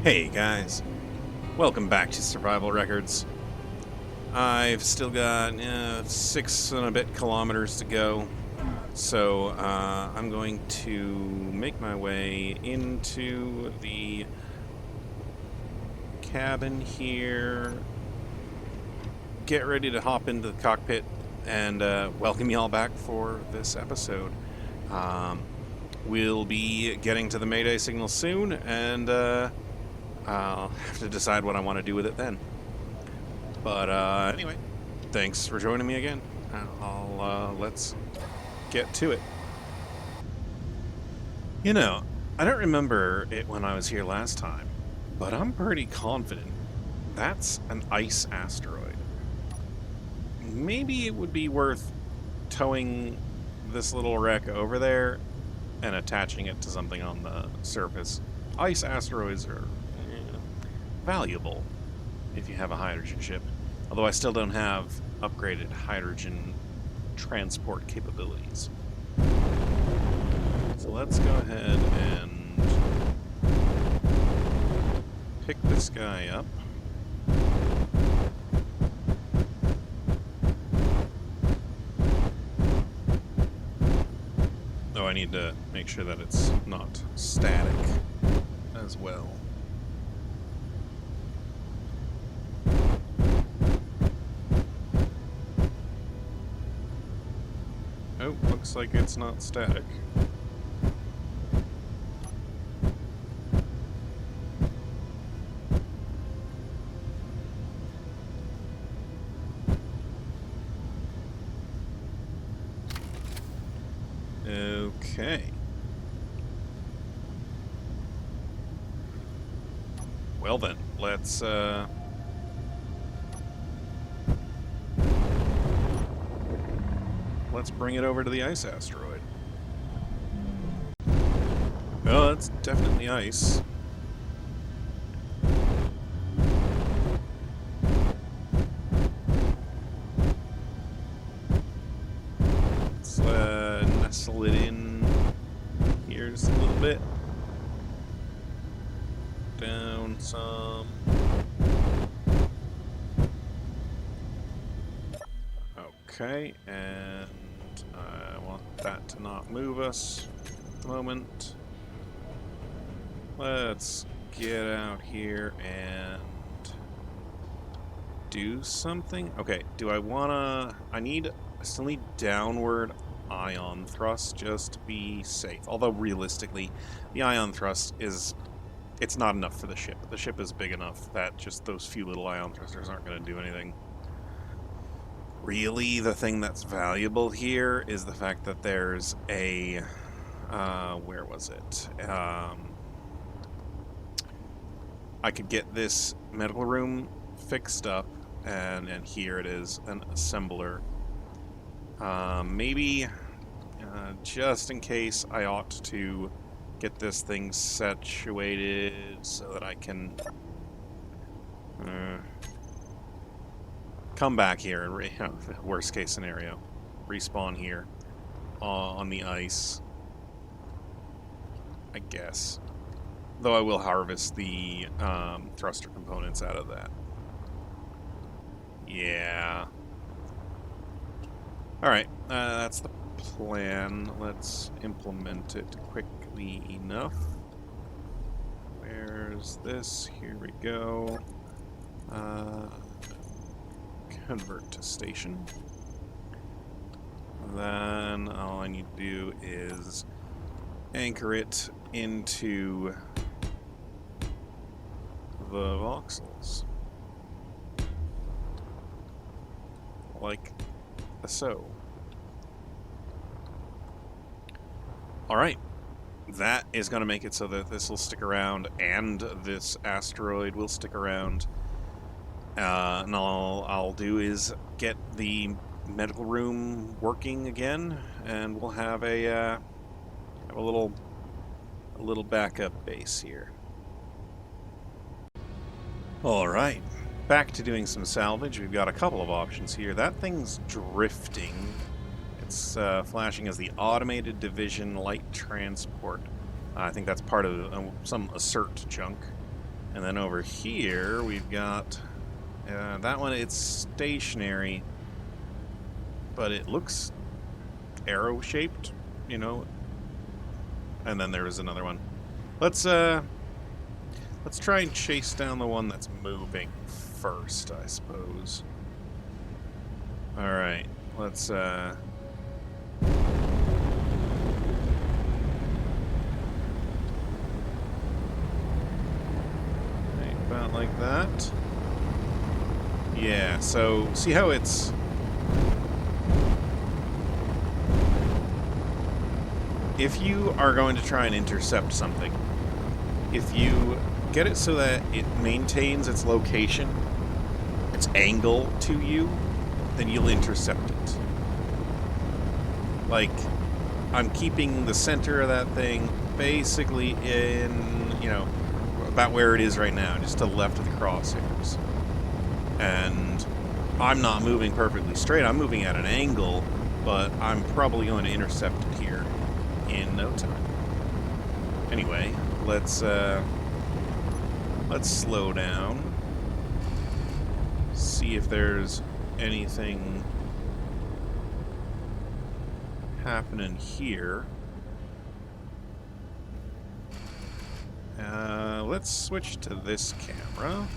Hey guys, welcome back to Survival Records. I've still got 6 and a bit kilometers to go, so I'm going to make my way into the cabin here, get ready to hop into the cockpit, and welcome y'all back for this episode. We'll be getting to the Mayday signal soon, and I'll have to decide what I want to do with it then. But anyway, thanks for joining me again. Let's get to it. You know, I don't remember it when I was here last time, but I'm pretty confident that's an ice asteroid. Maybe it would be worth towing this little wreck over there and attaching it to something on the surface. Ice asteroids are valuable if you have a hydrogen ship, although I still don't have upgraded hydrogen transport capabilities. So let's go ahead and pick this guy up. Oh, I need to make sure that it's not static as well. Oh, looks like it's not static. Okay. Well then, let's bring it over to the ice asteroid. Oh, it's definitely ice. Let's nestle it in here just a little bit. Down some. Okay, and I want that to not move us at the moment. Let's get out here and do something. Okay, do I wanna... I still need downward ion thrust just to be safe. Although realistically, the ion thrust it's not enough for the ship. The ship is big enough that just those few little ion thrusters aren't going to do anything. Really, the thing that's valuable here is the fact that there's a... where was it? I could get this medical room fixed up, and here it is, an assembler. Maybe, just in case, I ought to get this thing situated so that I can come back here and worst case scenario, respawn here on the ice, I guess. Though I will harvest the thruster components out of that. Yeah. Alright, that's the plan. Let's implement it quickly enough. Where's this? Here we go. Convert to station. Then all I need to do is anchor it into the voxels. Like so. Alright. That is going to make it so that this will stick around and this asteroid will stick around. And all I'll do is get the medical room working again, and we'll have a little backup base here. All right, back to doing some salvage. We've got a couple of options here. That thing's drifting. It's flashing as the Automated Division Light Transport. I think that's part of some assert junk. And then over here, we've got that one. It's stationary, but it looks arrow-shaped, you know. And then there is another one. Let's try and chase down the one that's moving first, I suppose. All right, let's about like that. Yeah, so see how it's... If you are going to try and intercept something, if you get it so that it maintains its location, its angle to you, then you'll intercept it. Like, I'm keeping the center of that thing basically in, you know, about where it is right now, just to the left of the crosshairs. And I'm not moving perfectly straight, I'm moving at an angle, but I'm probably going to intercept it here in no time. Anyway, let's slow down. See if there's anything happening here. Let's switch to this camera,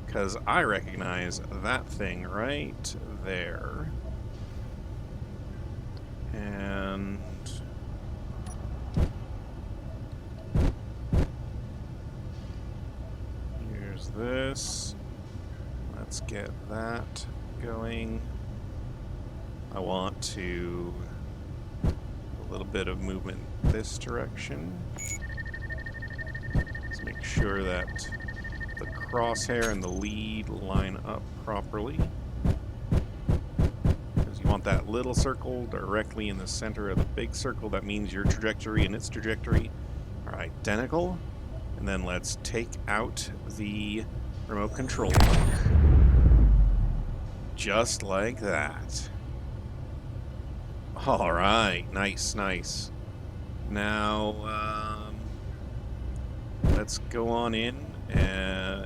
because I recognize that thing right there. And here's this. Let's get that going. I want to a little bit of movement this direction. Let's make sure that the crosshair and the lead line up properly. Because you want that little circle directly in the center of the big circle. That means your trajectory and its trajectory are identical. And then let's take out the remote control lock. Just like that. Alright, nice, nice. Now, let's go on in.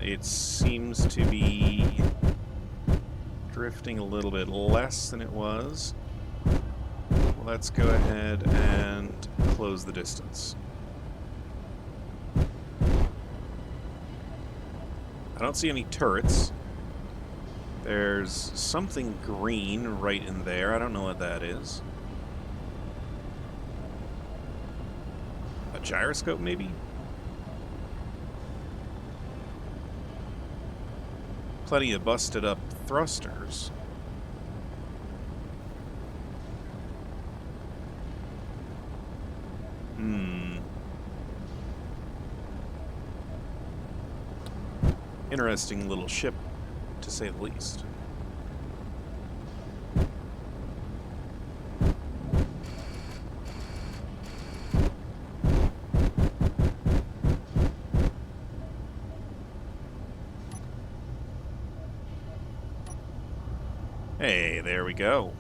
It seems to be drifting a little bit less than it was. Let's go ahead and close the distance. I don't see any turrets. There's something green right in there. I don't know what that is. A gyroscope, maybe? Plenty of busted up thrusters. Interesting little ship, to say the least. Hey, there we go.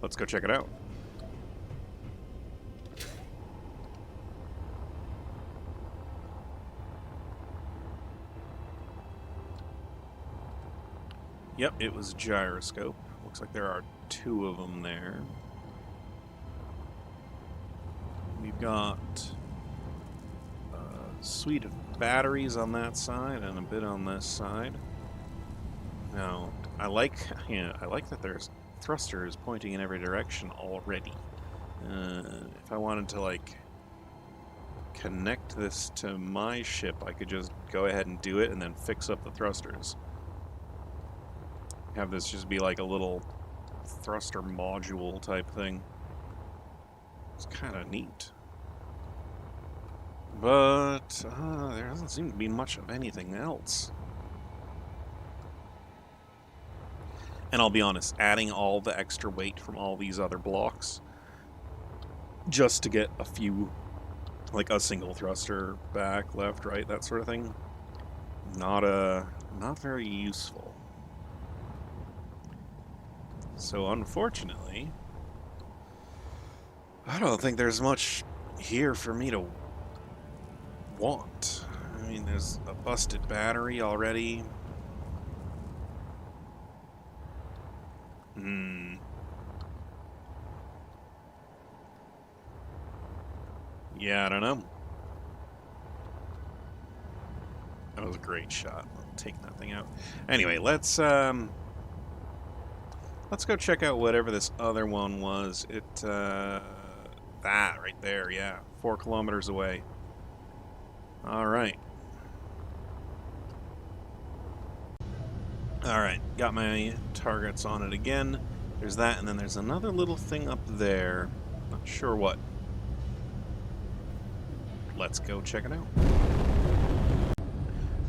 Let's go check it out. Yep, it was a gyroscope. Looks like there are two of them there. We've got a suite of batteries on that side and a bit on this side. Now, I like that there's thrusters pointing in every direction already. If I wanted to, like, connect this to my ship, I could just go ahead and do it and then fix up the thrusters. Have this just be like a little thruster module type thing. It's kind of neat. But there doesn't seem to be much of anything else. And I'll be honest, adding all the extra weight from all these other blocks just to get a few, like a single thruster back, left, right, that sort of thing, not very useful. So unfortunately, I don't think there's much here for me to want? I mean, there's a busted battery already. Yeah, I don't know. That was a great shot. I'll take that thing out. Anyway, let's go check out whatever this other one was. That right there, yeah. 4 kilometers away. Alright. Alright, got my targets on it again. There's that, and then there's another little thing up there. Not sure what. Let's go check it out.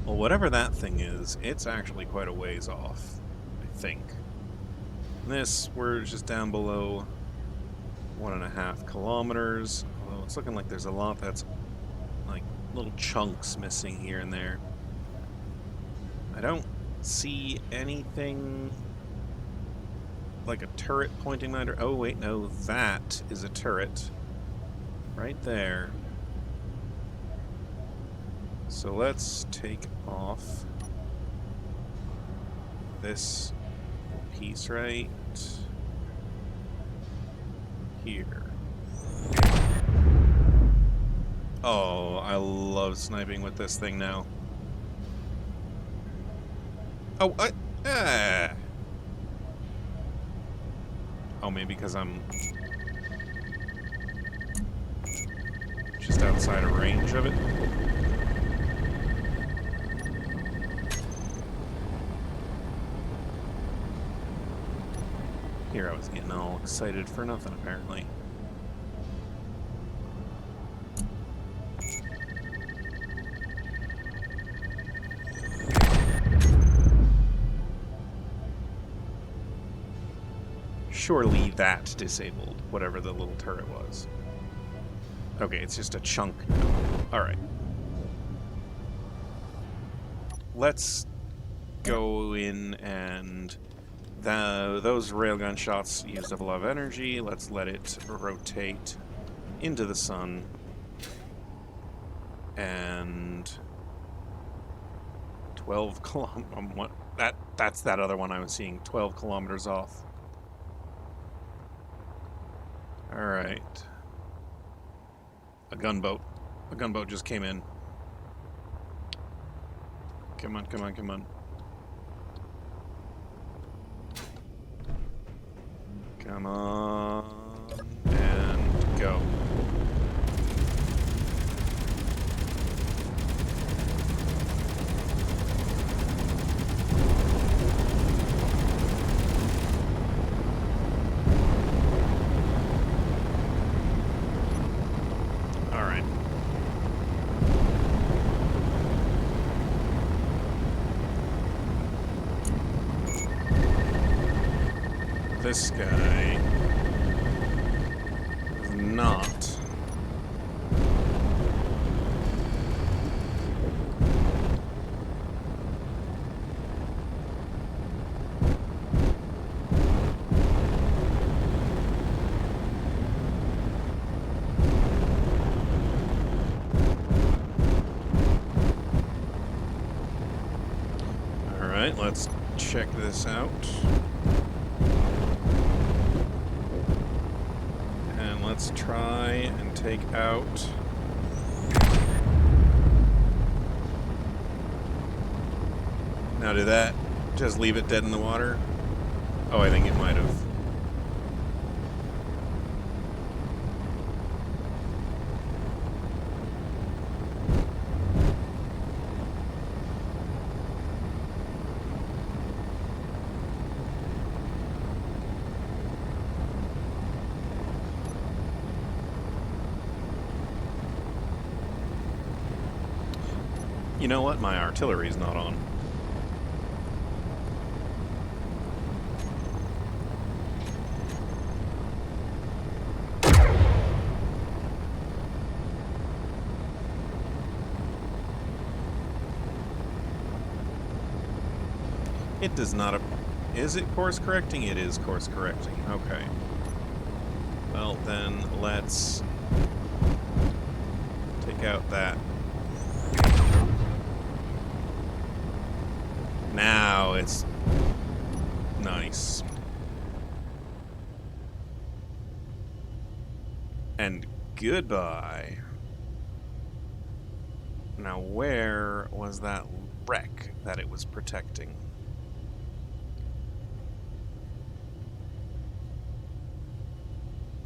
Well, whatever that thing is, it's actually quite a ways off, I think. This, we're just down below 1.5 kilometers. Although it's looking like there's a lot that's like little chunks missing here and there. I don't see anything like a turret pointing my direction. Oh, wait, no, that is a turret right there. So let's take off this piece right here. Oh, I love sniping with this thing now. Oh, oh, maybe because I'm just outside of range of it. Here I was getting all excited for nothing, apparently. Surely that disabled whatever the little turret was. Okay, it's just a chunk now. Alright. Let's go in and... those railgun shots used up a lot of energy. Let's let it rotate into the sun. And 12 kilometers. That's that other one I was seeing. 12 kilometers off. All right. A gunboat. A gunboat just came in. Come on, come on, come on. Come on, and go. All right. This guy is not. All right, let's check this out. Let's try and take out... Now did that just leave it dead in the water? Oh, I think it might have. You know what? My artillery's not on. It does not... Is it course correcting? It is course correcting. Okay. Well, then let's Take out that. Now it's nice. And goodbye. Now where was that wreck that it was protecting?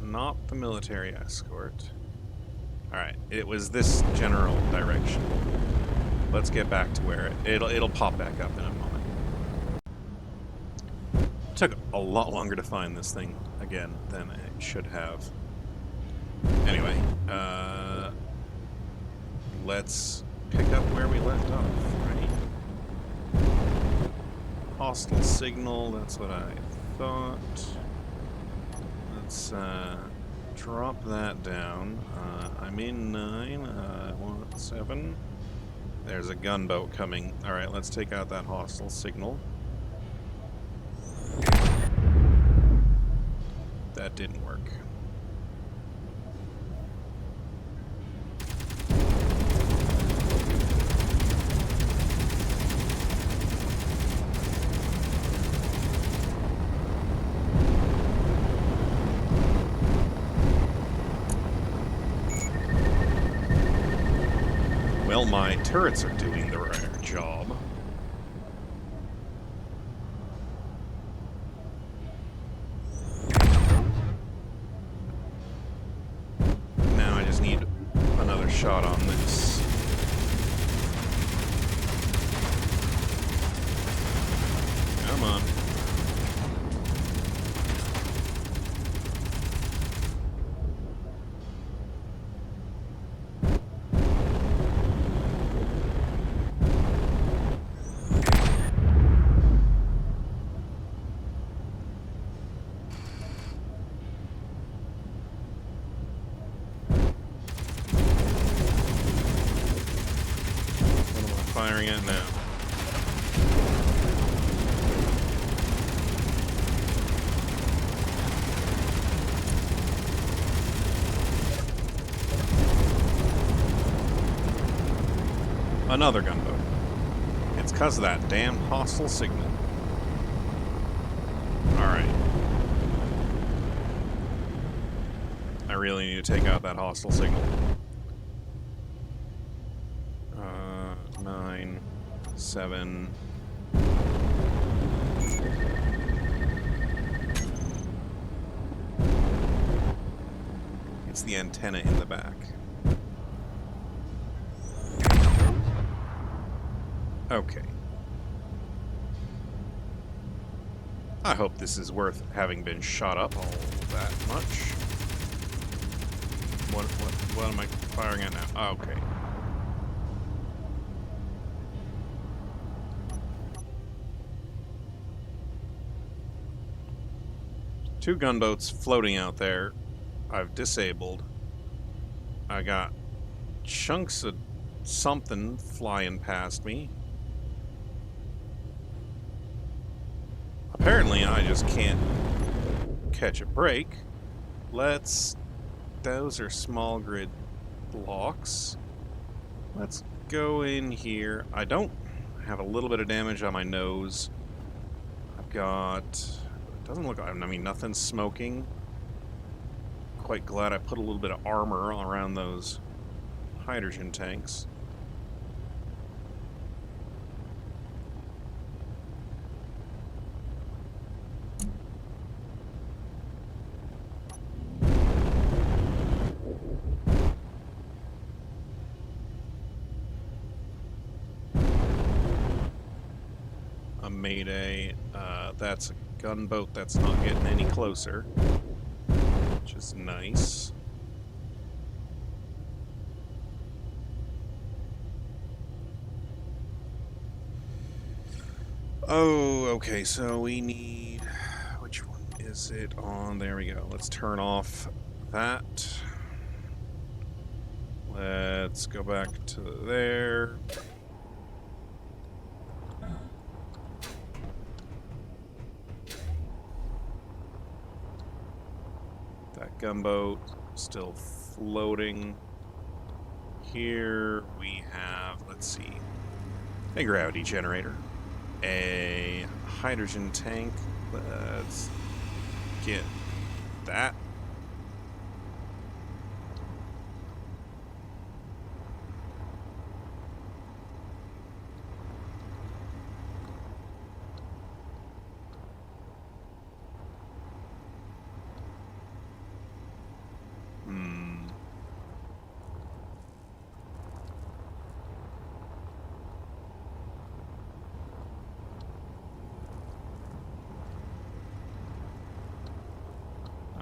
Not the military escort. Alright, it was this general direction. Let's get back to where it'll pop back up in a moment. Took a lot longer to find this thing again than it should have. Anyway, let's pick up where we left off, right? Hostile signal, that's what I thought. Let's drop that down. I'm in 9, I want 7. There's a gunboat coming. Alright, let's take out that hostile signal. That didn't work. Well, my turrets are doing the right job. Now I just need another shot on this. Come on. Firing at now. Another gunboat. It's 'cause of that damn hostile signal. Alright. I really need to take out that hostile signal. 9, 7. It's the antenna in the back. Okay. I hope this is worth having been shot up all that much. What am I firing at now? Oh, okay. Two gunboats floating out there. I've disabled. I got chunks of something flying past me. Apparently, I just can't catch a break. Those are small grid blocks. Let's go in here. I don't have a little bit of damage on my nose. I've got... It doesn't look... I mean, nothing's smoking. Quite glad I put a little bit of armor around those hydrogen tanks. A Mayday. That's a gunboat that's not getting any closer, which is nice. Oh, okay, so we need... Which one is it on? There we go. Let's turn off that. Let's go back to there. That gunboat still floating here we have, let's see, a gravity generator, a hydrogen tank. Let's get that.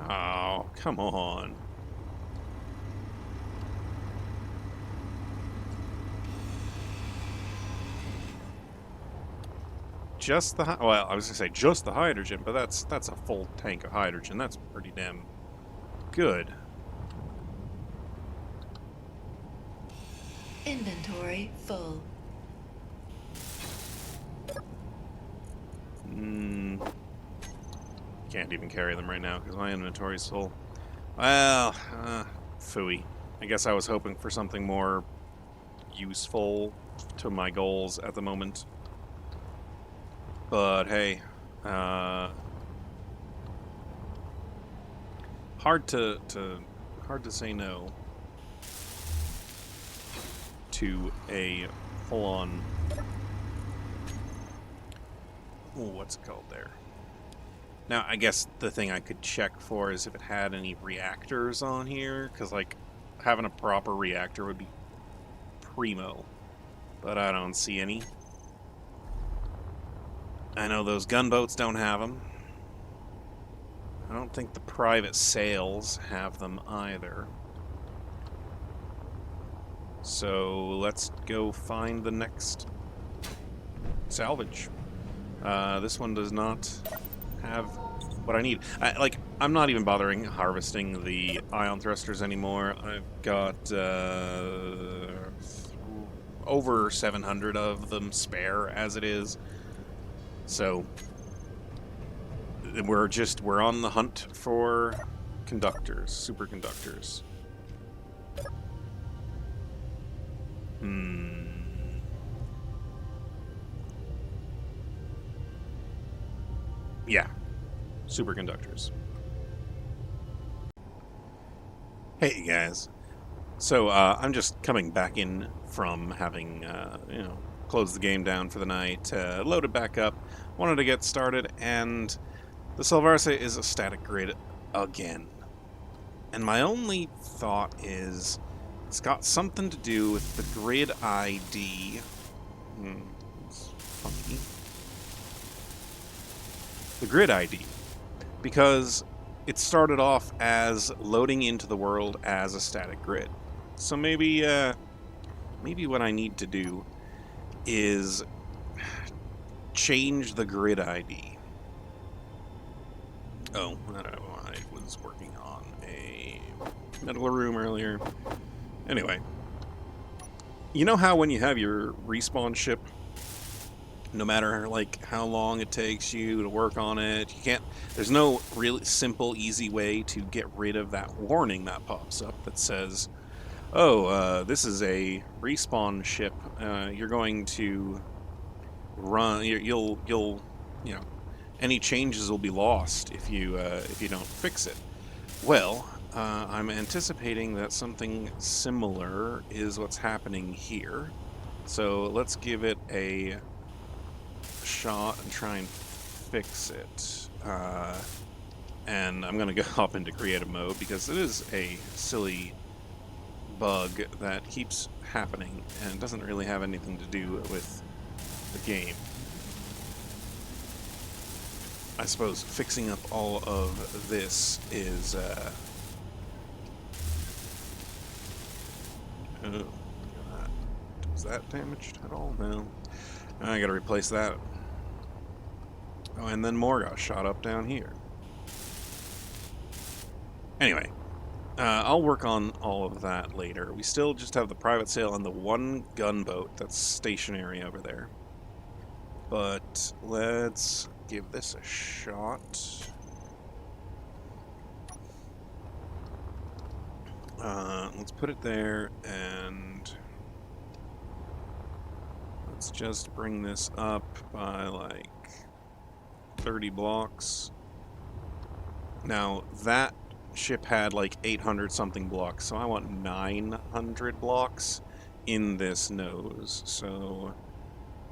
Oh, come on. Just the well, I was gonna say just the hydrogen, but that's a full tank of hydrogen. That's pretty damn good. Inventory full. Can't even carry them right now because my inventory's full. Well, phooey. I guess I was hoping for something more useful to my goals at the moment. But hey, hard to say no to a full-on. What's it called there? Now, I guess the thing I could check for is if it had any reactors on here, because like having a proper reactor would be primo, but I don't see any. I know those gunboats don't have them. I don't think the private sails have them either. So let's go find the next salvage. This one does not have what I need. I'm not even bothering harvesting the ion thrusters anymore. I've got over 700 of them spare as it is. So we're on the hunt for conductors, superconductors. Yeah, superconductors. Hey guys. So I'm just coming back in from having closed the game down for the night, loaded back up, wanted to get started, and the Salvarse is a static grid again. And my only thought is it's got something to do with the grid ID. It's funky. The grid ID. Because it started off as loading into the world as a static grid. So maybe what I need to do is change the grid ID. Oh, I don't know. I was working on a metal room earlier. Anyway, you know how when you have your respawn ship, no matter like how long it takes you to work on it, you can't. There's no really simple, easy way to get rid of that warning that pops up that says, "Oh, this is a respawn ship. You're going to run. You'll any changes will be lost if you don't fix it." Well, I'm anticipating that something similar is what's happening here. So let's give it a shot and try and fix it. And I'm going to go hop into creative mode because it is a silly bug that keeps happening and doesn't really have anything to do with the game. I suppose fixing up all of this is oh, was that damaged at all? No. I gotta replace that. Oh, and then more got shot up down here. Anyway, I'll work on all of that later. We still just have the private sail and the one gunboat that's stationary over there. But let's give this a shot. Let's put it there, and let's just bring this up by like 30 blocks. Now, that ship had like 800 something blocks, so I want 900 blocks in this nose. So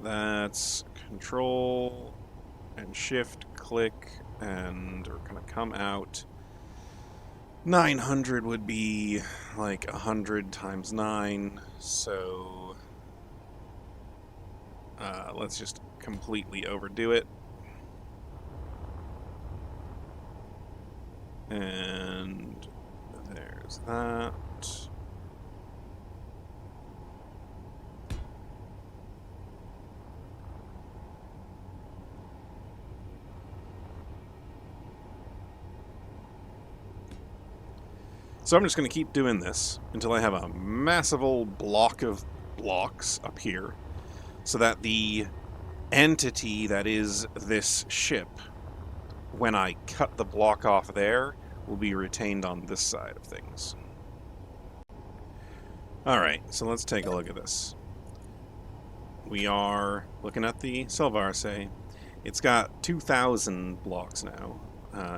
that's control and shift click, and we're gonna come out. 900 would be like 100 times 9, so let's just completely overdo it. And there's that. So I'm just going to keep doing this until I have a massive old block of blocks up here, so that the entity that is this ship, when I cut the block off there, will be retained on this side of things. Alright, so let's take a look at this. We are looking at the Selvarse. It's got 2,000 blocks now.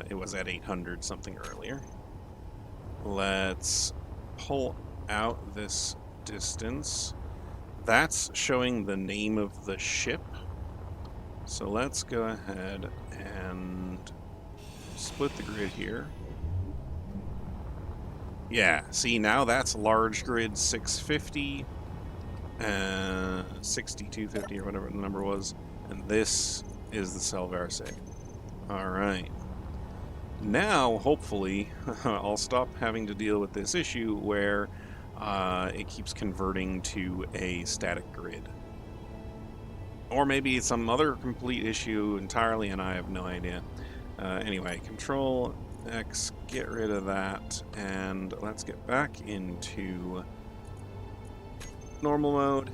It was at 800 something earlier. Let's pull out this distance. That's showing the name of the ship. So let's go ahead and split the grid here. Yeah, see, now that's large grid 650, 6250 or whatever the number was, and this is the Selvarse. Alright. Now, hopefully, I'll stop having to deal with this issue where it keeps converting to a static grid. Or maybe it's some other complete issue entirely and I have no idea. Anyway, Control X, get rid of that, and let's get back into normal mode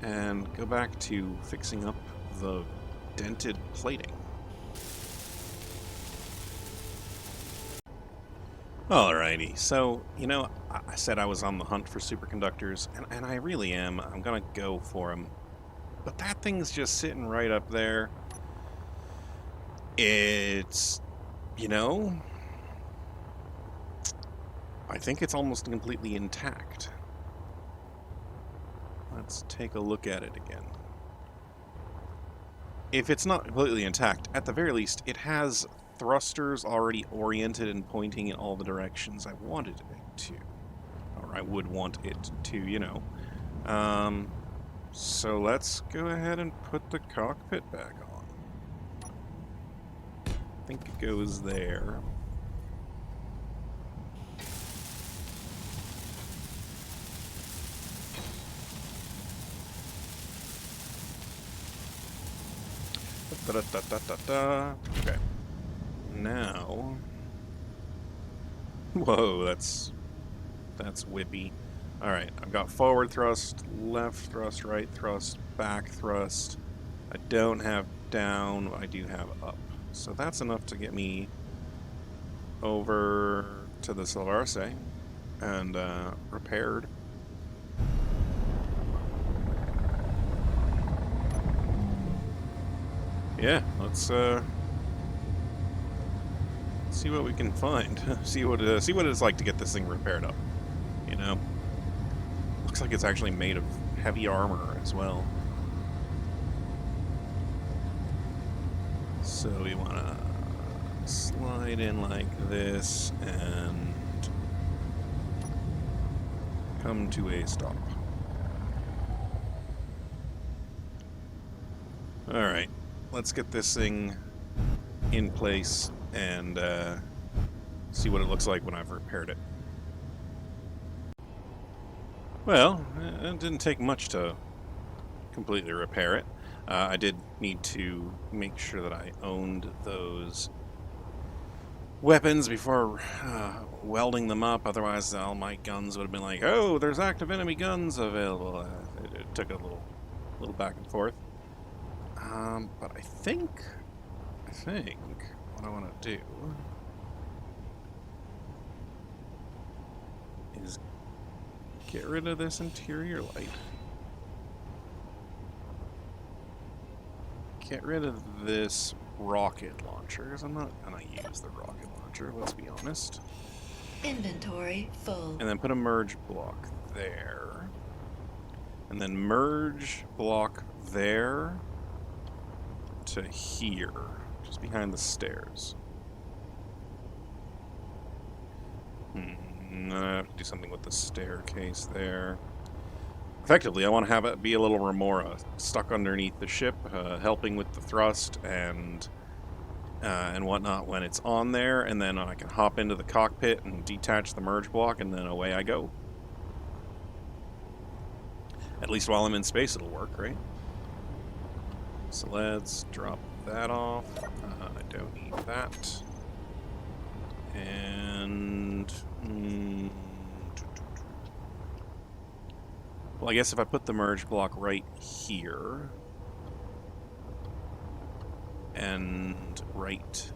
and go back to fixing up the dented plating. Alrighty, so, you know, I said I was on the hunt for superconductors, and I really am. I'm gonna go for them. But that thing's just sitting right up there. It's, you know, I think it's almost completely intact. Let's take a look at it again. If it's not completely intact, at the very least, it has thrusters already oriented and pointing in all the directions I wanted it to. Or I would want it to, you know. So let's go ahead and put the cockpit back on. I think it goes there. Okay. Now, whoa, that's whippy. All right, I've got forward thrust, left thrust, right thrust, back thrust. I don't have down, I do have up. So that's enough to get me over to the Selvarse and repaired. Yeah, let's see what we can find. see what it's like to get this thing repaired up. You know, looks like it's actually made of heavy armor as well. So we want to slide in like this and come to a stop. All right. Let's get this thing in place and see what it looks like when I've repaired it. Well, it didn't take much to completely repair it. I did need to make sure that I owned those weapons before welding them up, otherwise all my guns would have been like, oh, there's active enemy guns available. It took a little back and forth. But I think what I want to do is get rid of this interior light. Get rid of this rocket launcher, because I'm not going to use the rocket launcher, let's be honest. Inventory full. And then put a merge block there. And then merge block there to here, just behind the stairs. I have to do something with the staircase there. Effectively, I want to have it be a little remora stuck underneath the ship, helping with the thrust and whatnot when it's on there, and then I can hop into the cockpit and detach the merge block, and then away I go. At least while I'm in space, it'll work, right? So let's drop that off. I don't need that. And well, I guess if I put the merge block right here and right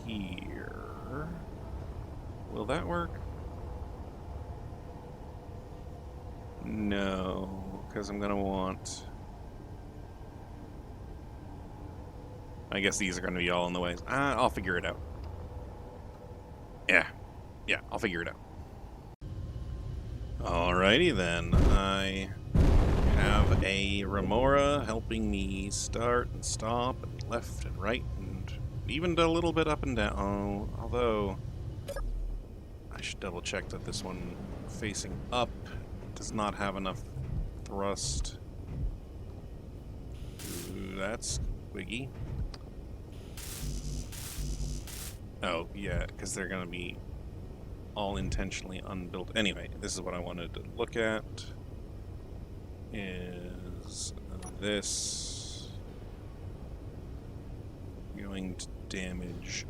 here, will that work? No, because I'm gonna want... I guess these are gonna be all in the way. I'll figure it out. Yeah, I'll figure it out. Alrighty then, I have a remora helping me start and stop and left and right and even a little bit up and down. Oh, although I should double check that this one facing up does not have enough thrust. Ooh, that's squiggy. Oh, yeah, because they're going to be all intentionally unbuilt. Anyway, this is what I wanted to look at. Is this going to damage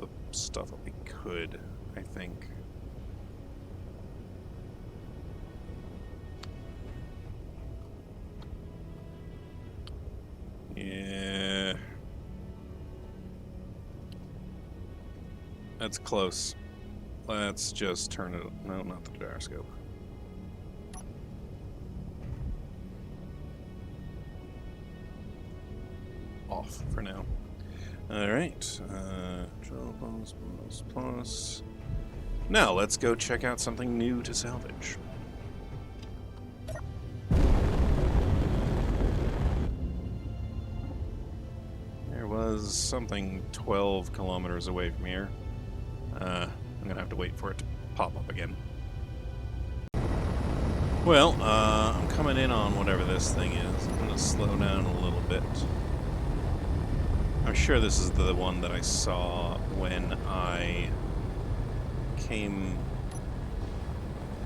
the stuff that we could, I think. Yeah. That's close. Let's just turn it... No, not the gyroscope. Off for now. Alright. Plus. Now, let's go check out something new to salvage. There was something 12 kilometers away from here. I'm gonna have to wait for it to pop up again. Well, I'm coming in on whatever this thing is. I'm gonna slow down a little bit. I'm sure this is the one that I saw when I came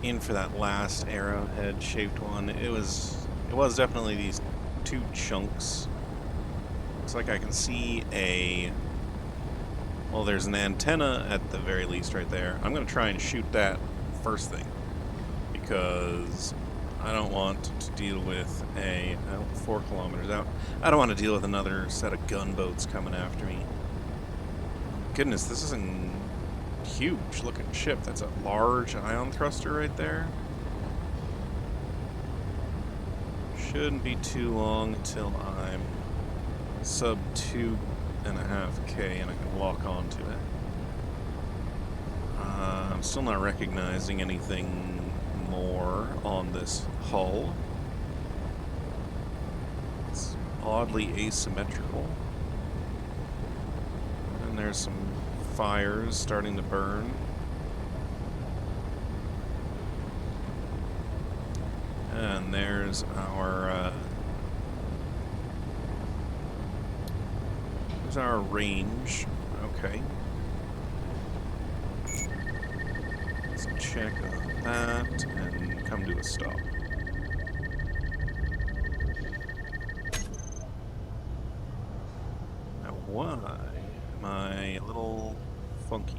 in for that last arrowhead-shaped one. It was definitely these two chunks. Looks like I can see a... Well, there's an antenna at the very least right there. I'm going to try and shoot that first thing, because I don't want to deal with a... 4 kilometers out. I don't want to deal with another set of gunboats coming after me. Goodness, this is a huge looking ship. That's a large ion thruster right there. Shouldn't be too long until I'm sub 2.5K and I can lock onto it. I'm still not recognizing anything more on this hull. It's oddly asymmetrical. And there's some fires starting to burn. And there's our range. Okay. Let's check on that and come to a stop. Now, why am I a little funky?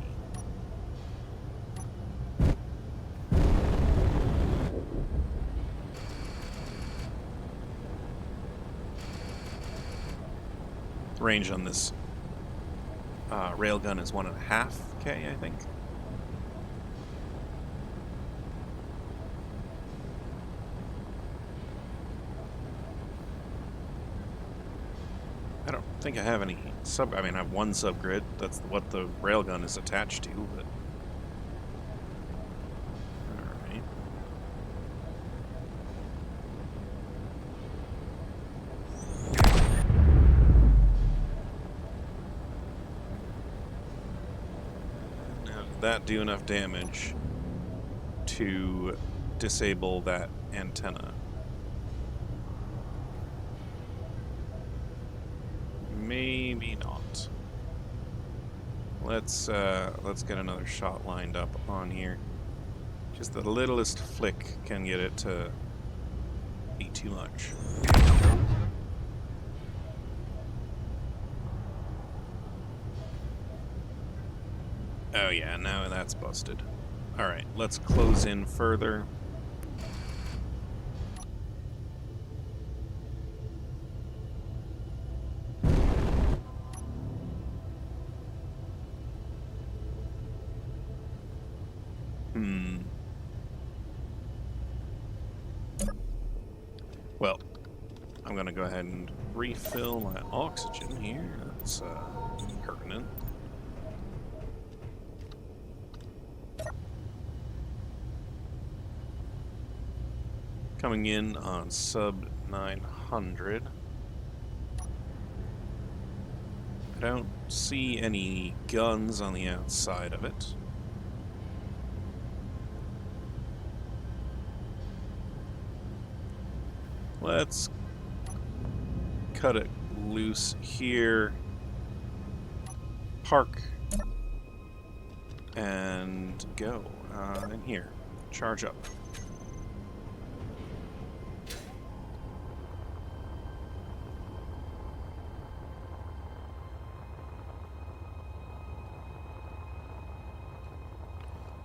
Range on this railgun is 1.5K, I think. I don't think I have any sub... I mean, I have one subgrid. That's what the railgun is attached to, but... Alright. Now, did that do enough damage to disable that antenna? Maybe not. Let's get another shot lined up on here. Just the littlest flick can get it to be too much. Oh yeah, now that's busted. Alright, let's close in further. Well, I'm gonna go ahead and refill my oxygen here. That's pertinent. Coming in on sub 900. I don't see any guns on the outside of it. Let's cut it loose here. Park. And go. In here. Charge up.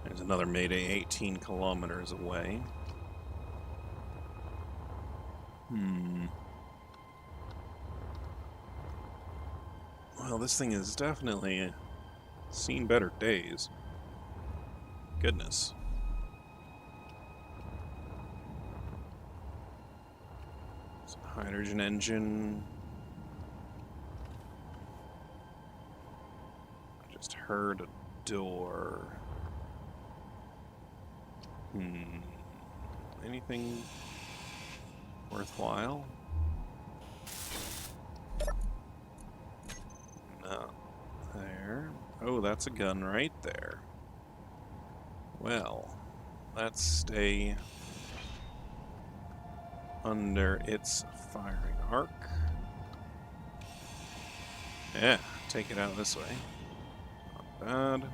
There's another Mayday 18 kilometers away. Well, this thing has definitely seen better days. Goodness. It's a hydrogen engine. I just heard a door. Anything worthwhile? No. There. Oh, that's a gun right there. Well, let's stay under its firing arc. Yeah, take it out this way. Not bad.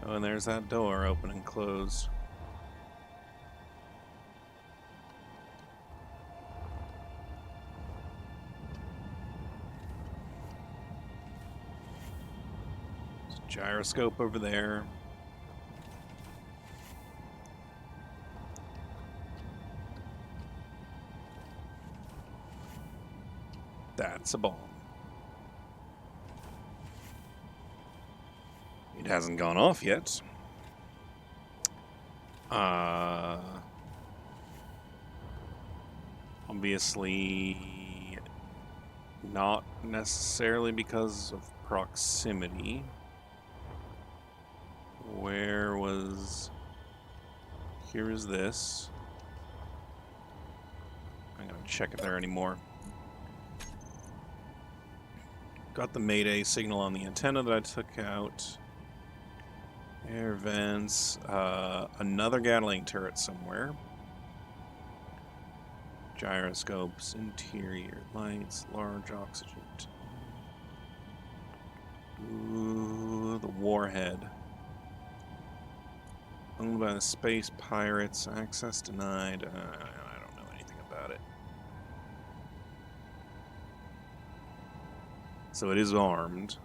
Oh, and there's that door open and closed. Gyroscope over there. That's a bomb. It hasn't gone off yet. Obviously not necessarily because of proximity. Where was... Here is this. I'm gonna check if there are any more. Got the Mayday signal on the antenna that I took out. Air vents. Another Gatling turret somewhere. Gyroscopes, interior lights, large oxygen. Ooh, the warhead. Owned by the space pirates. Access denied. I don't know anything about it. So it is armed.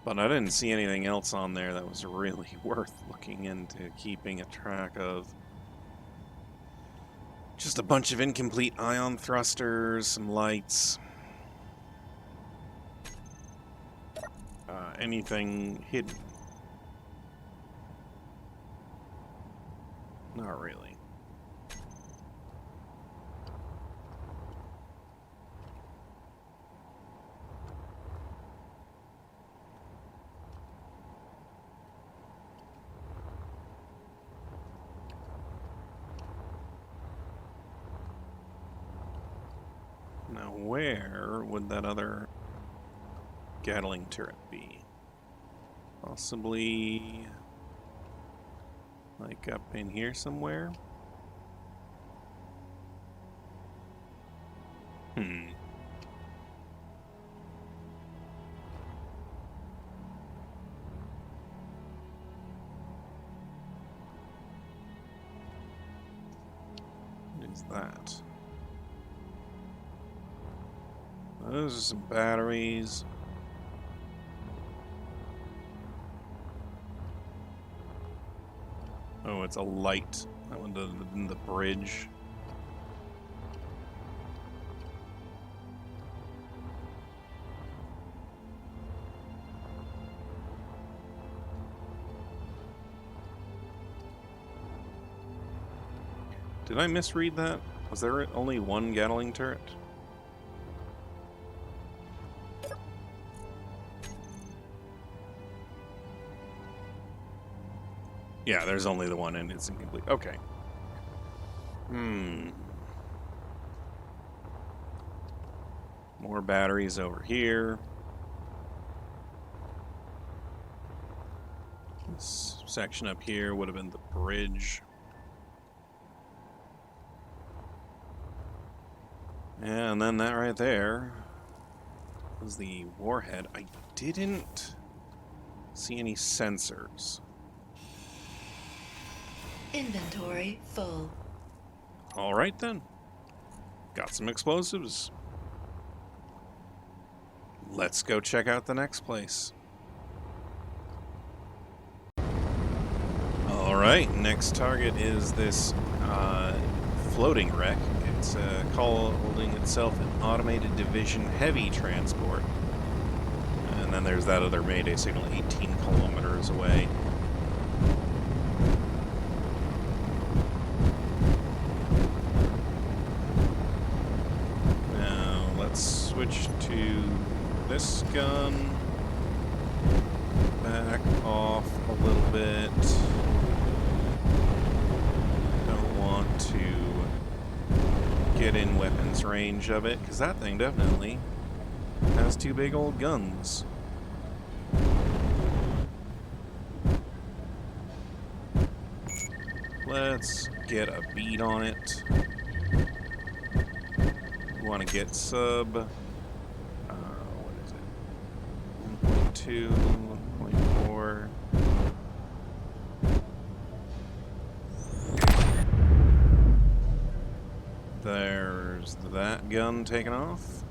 But I didn't see anything else on there that was really worth looking into, keeping a track of. Just a bunch of incomplete ion thrusters, some lights. Anything hidden. Not really. Now, where would that other Gatling turret be? Possibly, like, up in here somewhere? Hmm. What is that? Those are some batteries. Oh, it's a light. That one in the bridge. Did I misread that? Was there only one Gatling turret? Yeah, there's only the one and it's incomplete. Okay. More batteries over here. This section up here would have been the bridge. Yeah, and then that right there was the warhead. I didn't see any sensors. Inventory full. All right then. Got some explosives. Let's go check out the next place. All right, next target is this floating wreck. It's calling itself an Automated Division Heavy Transport. And then there's that other Mayday signal 18 kilometers away. Now, let's switch to this gun. Back off a little bit. Don't want to get in weapons range of it, because that thing definitely has two big old guns. Let's get a beat on it. We want to get sub, what is it? 1.2, 1.4. There's that gun taken off.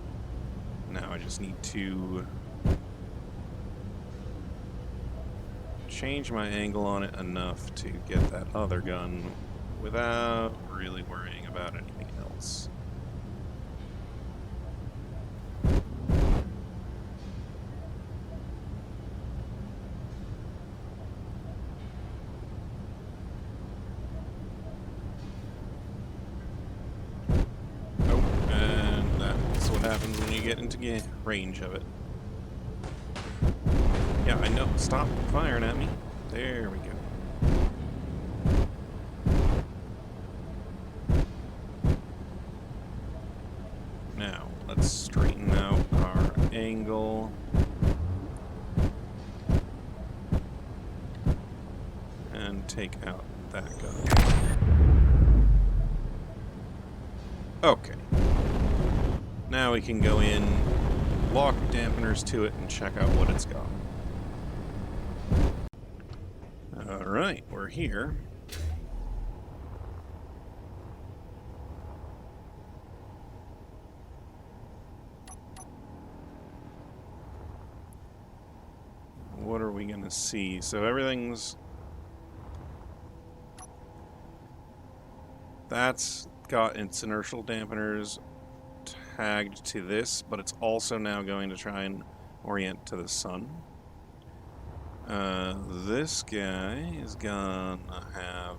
Now I just need to change my angle on it enough to get that other gun without really worrying about anything else. Happens when you get into range of it. Yeah, I know. Stop firing at me. There we go. Now, let's straighten out our angle. And take out that gun. Okay. Now we can go in, lock dampeners to it, and check out what it's got. Alright, we're here. What are we going to see? So everything's... That's got its inertial dampeners tagged to this, but it's also now going to try and orient to the sun. This guy is gonna have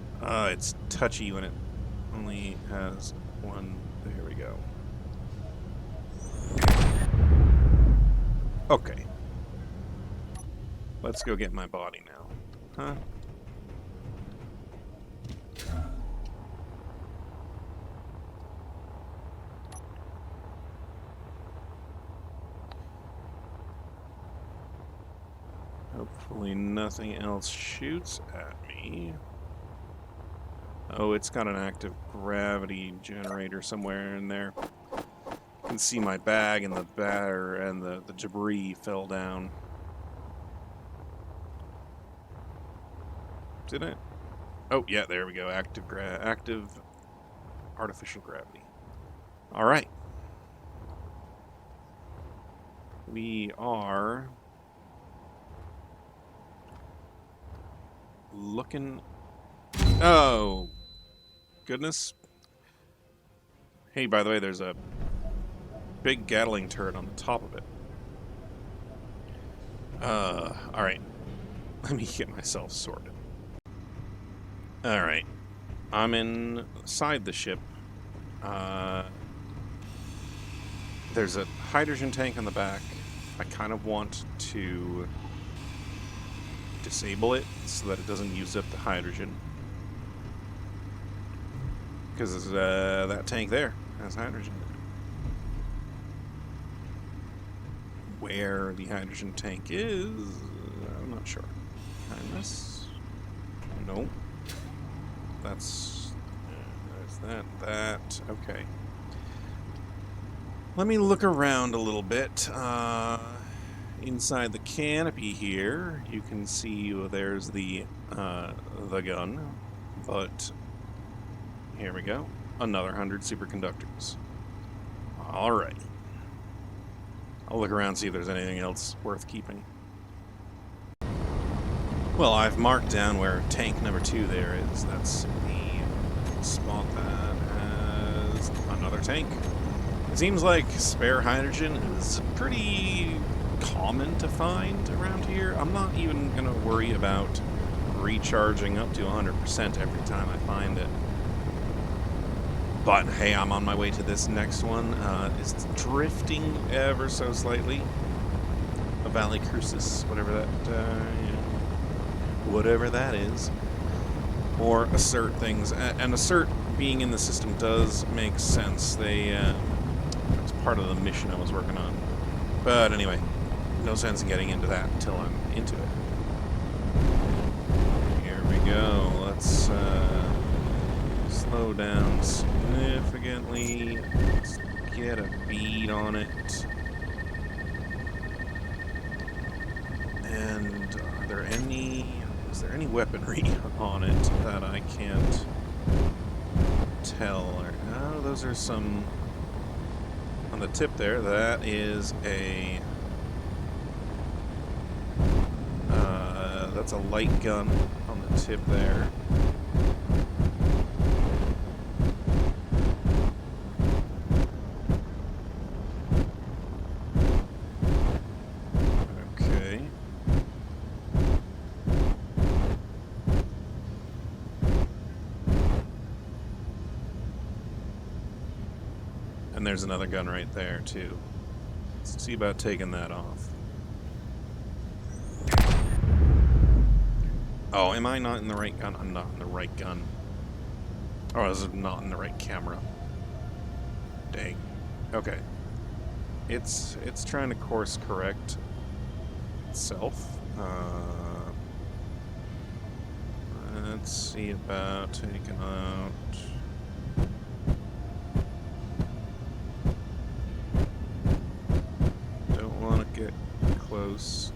It's touchy when it only has one. There we go. Okay. Let's go get my body now. Huh? Hopefully nothing else shoots at me. Oh, it's got an active gravity generator somewhere in there. You can see my bag and the batter and the debris fell down. Did it? Oh, yeah, there we go. Active artificial gravity. All right. We are looking. Oh, goodness. Hey, by the way, there's a big Gatling turret on the top of it. All right. Let me get myself sorted. All right. I'm inside the ship. There's a hydrogen tank on the back. I kind of want to disable it so that it doesn't use up the hydrogen. Because that tank there has hydrogen. Where the hydrogen tank is, I'm not sure. Behind this? Nope. There's that. Okay. Let me look around a little bit. Inside the canopy here, you can see there's the gun, but here we go. Another 100 superconductors. All right. I'll look around and see if there's anything else worth keeping. Well, I've marked down where tank number 2 there is. That's the spot that has another tank. It seems like spare hydrogen is pretty common to find around here. I'm not even going to worry about recharging up to 100% every time I find it. But hey, I'm on my way to this next one. It's drifting ever so slightly. A Valley Crucis, whatever that is. Or assert things. And assert being in the system does make sense. It's part of the mission I was working on. But anyway, no sense in getting into that until I'm into it. Here we go. Let's slow down significantly. Let's get a bead on it. And is there any weaponry on it that I can't tell? No, those are some on the tip there. That is that's a light gun on the tip there. Okay. And there's another gun right there, too. Let's see about taking that off. Oh, am I not in the right gun? I'm not in the right gun. Oh, is it not in the right camera? Dang. Okay. It's trying to course correct itself. Let's see about taking out... Don't want to get close.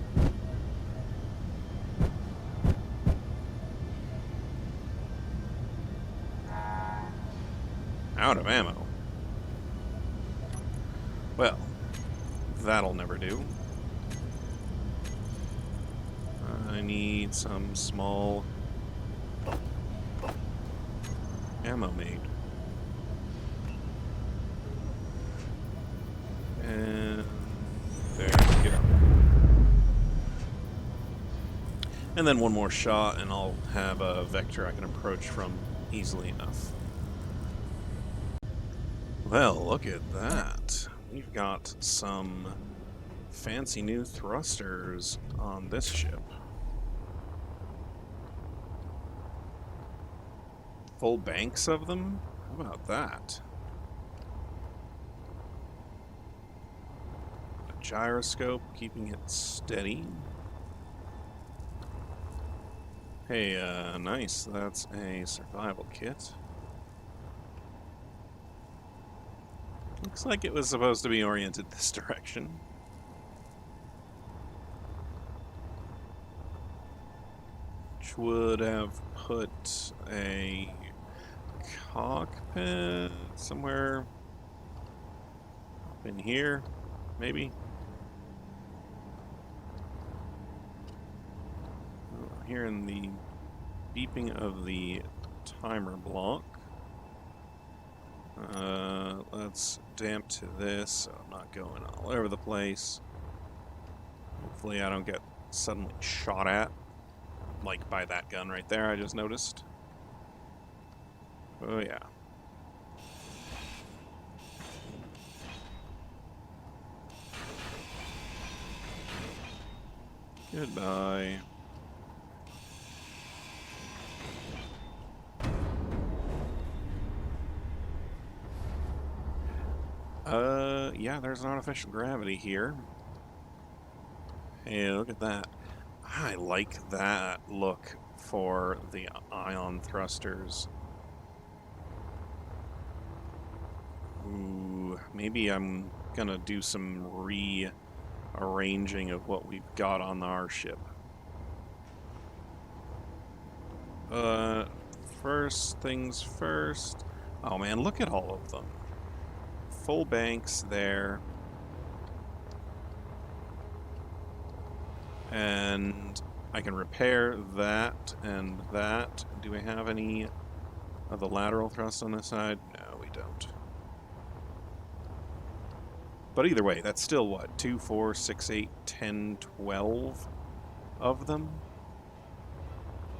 Out of ammo. Well, that'll never do. I need some small ammo made. And there we go. And then one more shot, and I'll have a vector I can approach from easily enough. Well, look at that. We've got some fancy new thrusters on this ship. Full banks of them? How about that? A gyroscope, keeping it steady. Hey, nice. That's a survival kit. Looks like it was supposed to be oriented this direction. Which would have put a cockpit somewhere up in here, maybe? Hearing the beeping of the timer block. Let's damp to this so I'm not going all over the place. Hopefully I don't get suddenly shot at, like by that gun right there I just noticed. Oh yeah. Goodbye. Yeah, there's an artificial gravity here. Hey, look at that. I like that look for the ion thrusters. Ooh, maybe I'm gonna do some rearranging of what we've got on our ship. First things first. Oh man, look at all of them. Full banks there. And I can repair that and that. Do we have any of the lateral thrust on this side? No, we don't. But either way, that's still what? 2, 4, 6, 8, 10, 12 of them?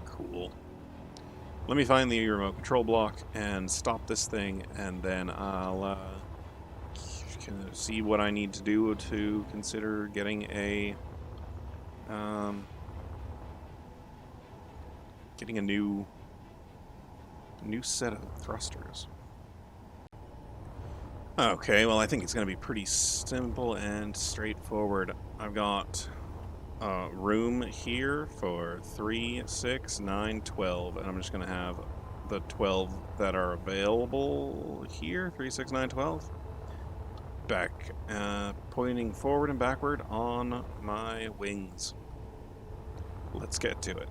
Cool. Let me find the remote control block and stop this thing, and then I'll see what I need to do to consider getting a new set of thrusters. Okay, well I think it's going to be pretty simple and straightforward. I've got room here for 3, 6, 9, 12, and I'm just going to have the 12 that are available here, 3, 6, 9, 12. Back, pointing forward and backward on my wings. Let's get to it.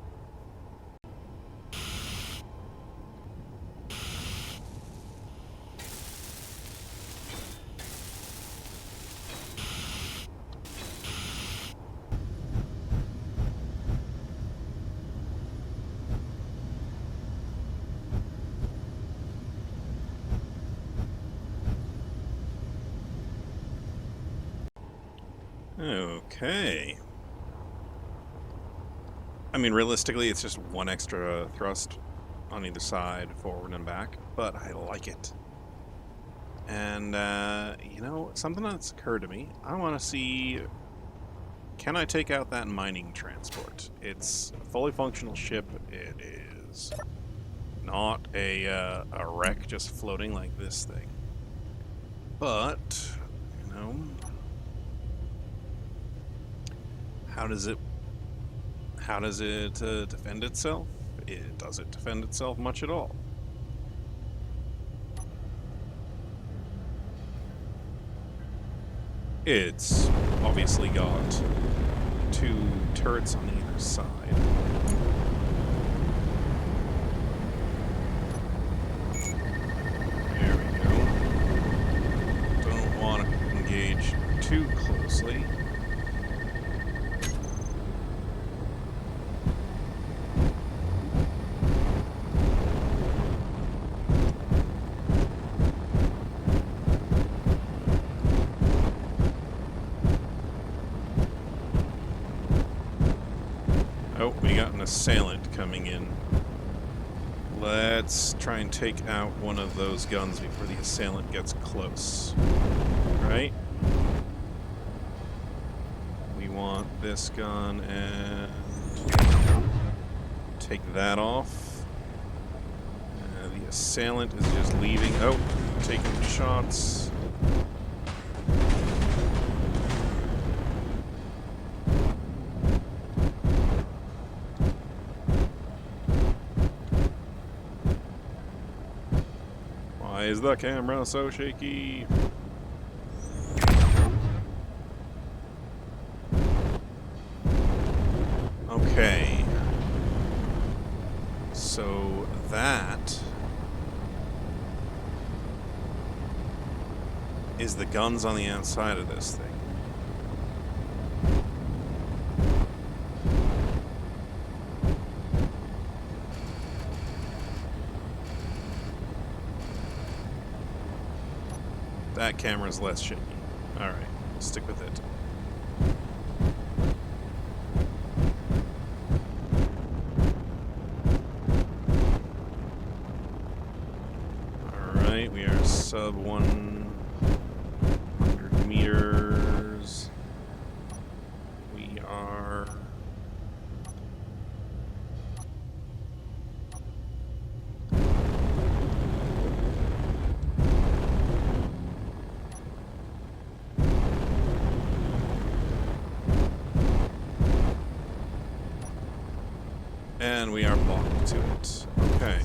Okay. I mean, realistically, it's just one extra thrust on either side, forward and back, but I like it. And, you know, something that's occurred to me, I want to see, can I take out that mining transport? It's a fully functional ship. It is not a wreck just floating like this thing. But, you know, how does it defend itself? Does it defend itself much at all? It's obviously got 2 turrets on either side. There we go. Don't want to engage too closely. Oh, we got an assailant coming in. Let's try and take out one of those guns before the assailant gets close. Right? We want this gun and take that off. The assailant is just leaving. Oh, taking shots. Why is the camera so shaky? Okay. So that is the guns on the outside of this thing. That camera's less shaky. Alright, stick with it. Alright, we are sub 100 meters. We are... And we are locked to it. Okay.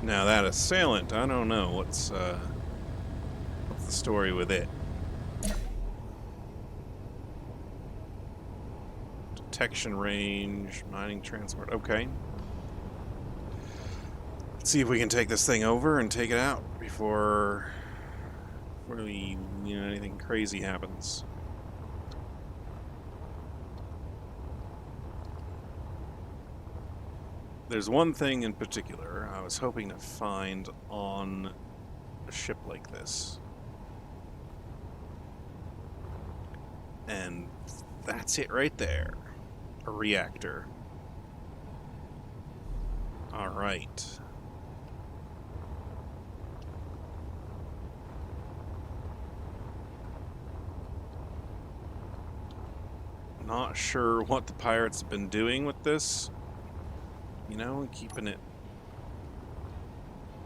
Now that assailant, I don't know what's the story with it. Detection range, mining transport. Okay. Let's see if we can take this thing over and take it out before anything crazy happens. There's one thing in particular I was hoping to find on a ship like this. And that's it right there. A reactor. Alright. Not sure what the pirates have been doing with this. You know, keeping it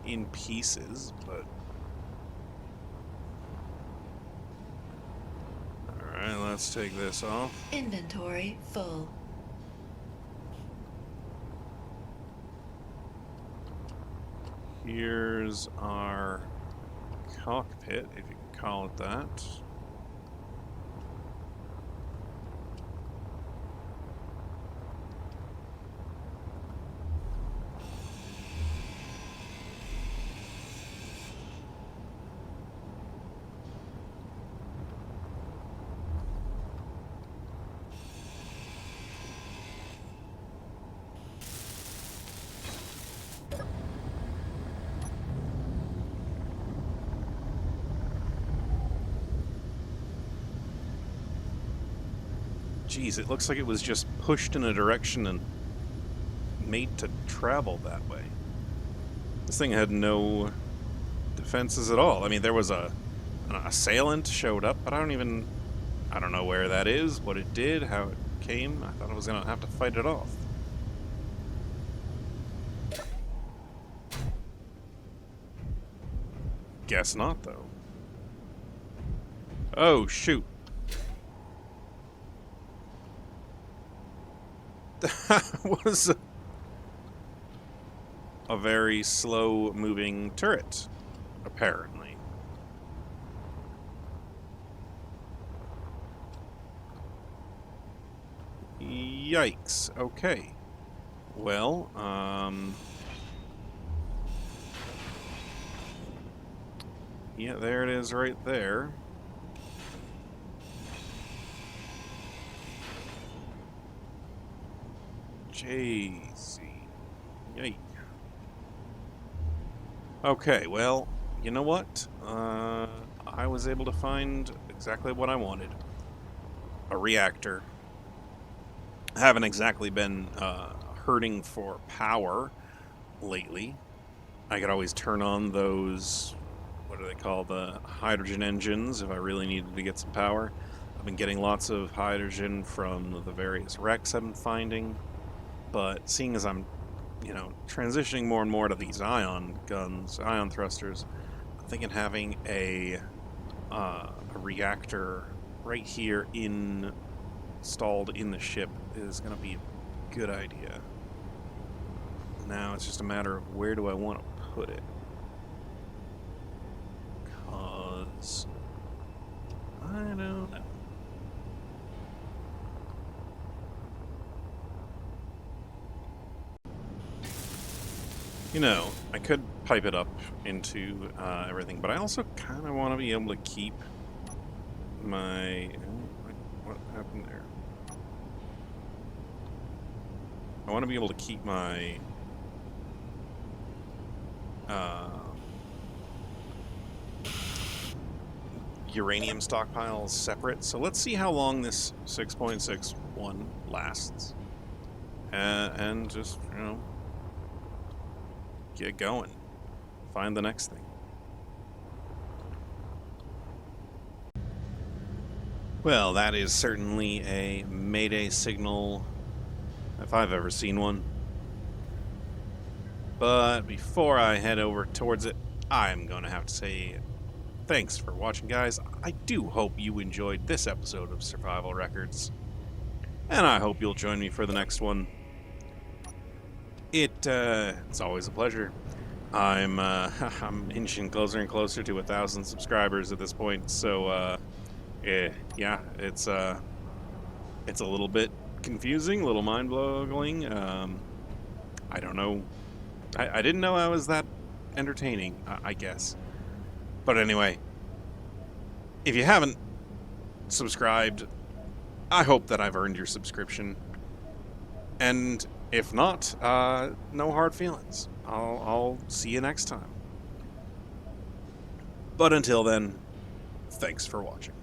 in pieces, but... Alright, let's take this off. Inventory full. Here's our cockpit, if you can call it that. Geez, it looks like it was just pushed in a direction and made to travel that way. This thing had no defenses at all. I mean, there was an assailant showed up, but I don't know where that is, what it did, how it came. I thought I was going to have to fight it off. Guess not, though. Oh, shoot. That was a very slow-moving turret, apparently. Yikes. Okay. Well, yeah, there it is right there. Jeez. Yike. Okay, well, you know what? I was able to find exactly what I wanted. A reactor. I haven't exactly been hurting for power lately. I could always turn on those, what do they call, the hydrogen engines if I really needed to get some power. I've been getting lots of hydrogen from the various wrecks I've been finding, but seeing as I'm, transitioning more and more to these ion guns, ion thrusters, I'm thinking having a reactor right here installed in the ship is going to be a good idea. Now it's just a matter of where do I want to put it. Because I don't know. I could pipe it up into everything, but I also kind of want to be able to keep my... What happened there? I want to be able to keep my... uranium stockpiles separate. So let's see how long this 6.61 lasts. And just, get going. Find the next thing. Well, that is certainly a Mayday signal, if I've ever seen one. But before I head over towards it, I'm going to have to say thanks for watching, guys. I do hope you enjoyed this episode of Survival Records. And I hope you'll join me for the next one. It's always a pleasure. I'm inching closer and closer to 1,000 subscribers at this point, so yeah, it's a little bit confusing, a little mind-boggling. I don't know. I didn't know I was that entertaining, I guess. But anyway, if you haven't subscribed, I hope that I've earned your subscription. And if not, no hard feelings. I'll see you next time. But until then, thanks for watching.